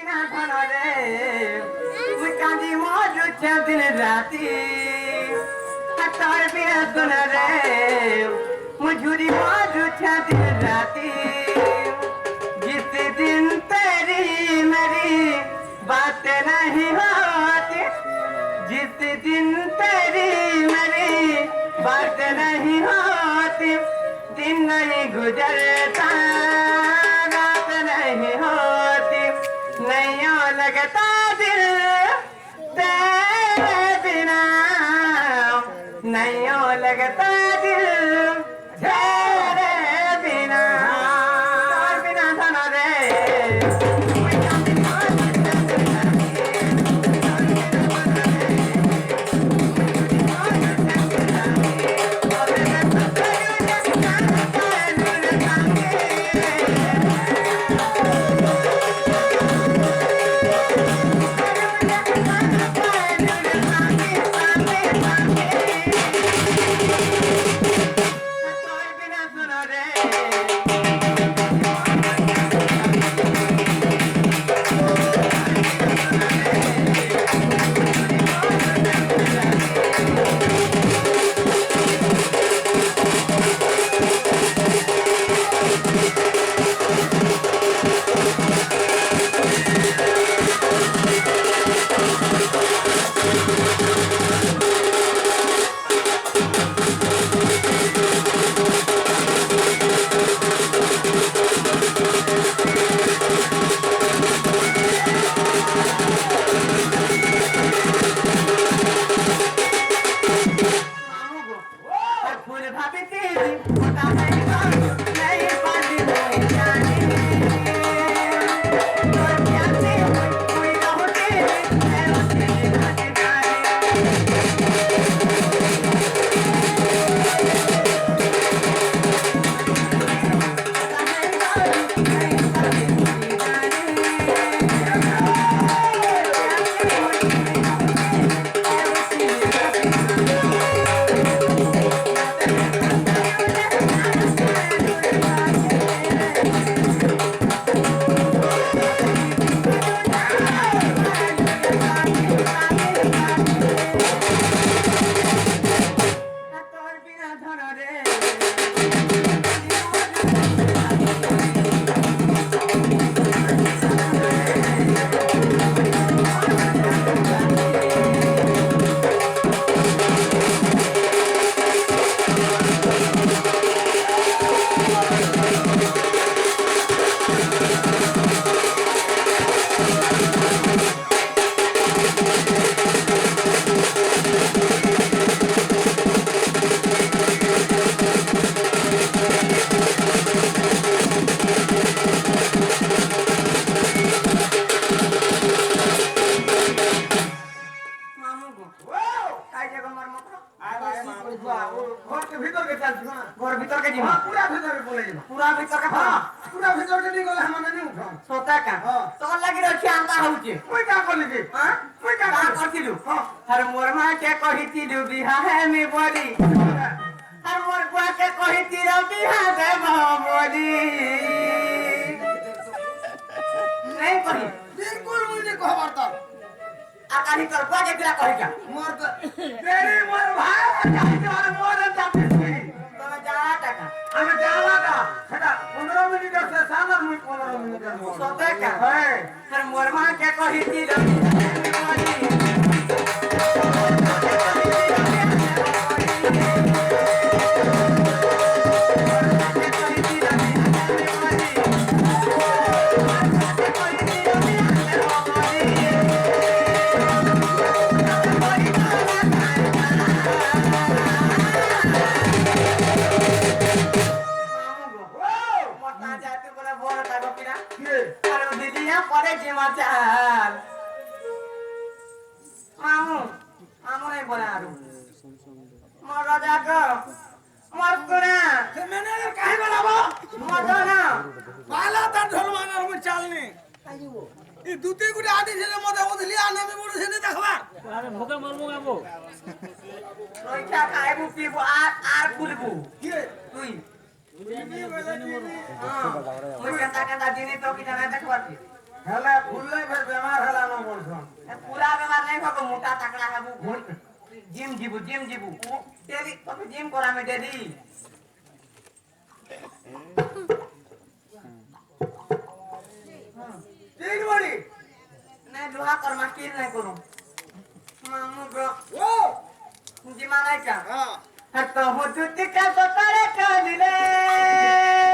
बिना धन रे मुई कांदी मरुछे दिन राती तोर बिना सुन रे मुझुरी मरुछे दिन राती जिस दिन तेरी मेरी बात नहीं होती जिस दिन तेरी मेरी बात नहीं होती दिन नहीं गुजरता रात नहीं होती नहीं लगता दिल तेरे बिना नहीं लगता दिल तेरे बिना तेरे बिना धन रे घर भीतर के जीमा पूरा भीतर के बोले जीमा पूरा भीतर के हां पूरा भीतर के नहीं गले हम नहीं उठो सोता का तो लगी रखी आंता होचे कोई का कर लेके हां कोई का करथिलु हां हर मोर मां के कहितिलु बिहा है में बोली हर मोर बुआ के कहितिलु बिहा दे मोदी नहीं कही बिल्कुल मुझे कहबरता आकाही कर बुआ के दिला कहि का मोर तो तेरी मोर भाई जाई मोर जाते আমি যাওয়াটা সেটা 15 মিনিটের শেষ আমার মুই 15 মিনিটের মত সতে কা হ্যাঁ আর মোর মা কে কহিতি পরে জিমা চাল মামু মামু নাই বলে আরু মোর রাজা গো মোর কোনা সেমেনে কাহে বলাবো মোর না বালা তা ঢোলমানার মু চালনি আইবো ই দুতে গুটি আদি ছেলে মতে ওদলি আনামি বড় ছেলে দেখবা আরে ভোকে মারমু গাবো রইখা খাইবু পিবু আর ফুলবু কি তুই মুই কেনতা কেনতা দিনে তো কি জানা দেখবাতি हेले फुल्ले फिर बीमार हला न बोलछन पूरा बीमार नहीं होबो मोटा तकड़ा हबो जिम जीबू डेली तो जिम करा में डेली तीन बड़ी नहीं दुआ कर मास्टर नहीं करूं मामू ब्रो ओ जिमा नहीं क्या हां तो हो तुती का तो करे कर ले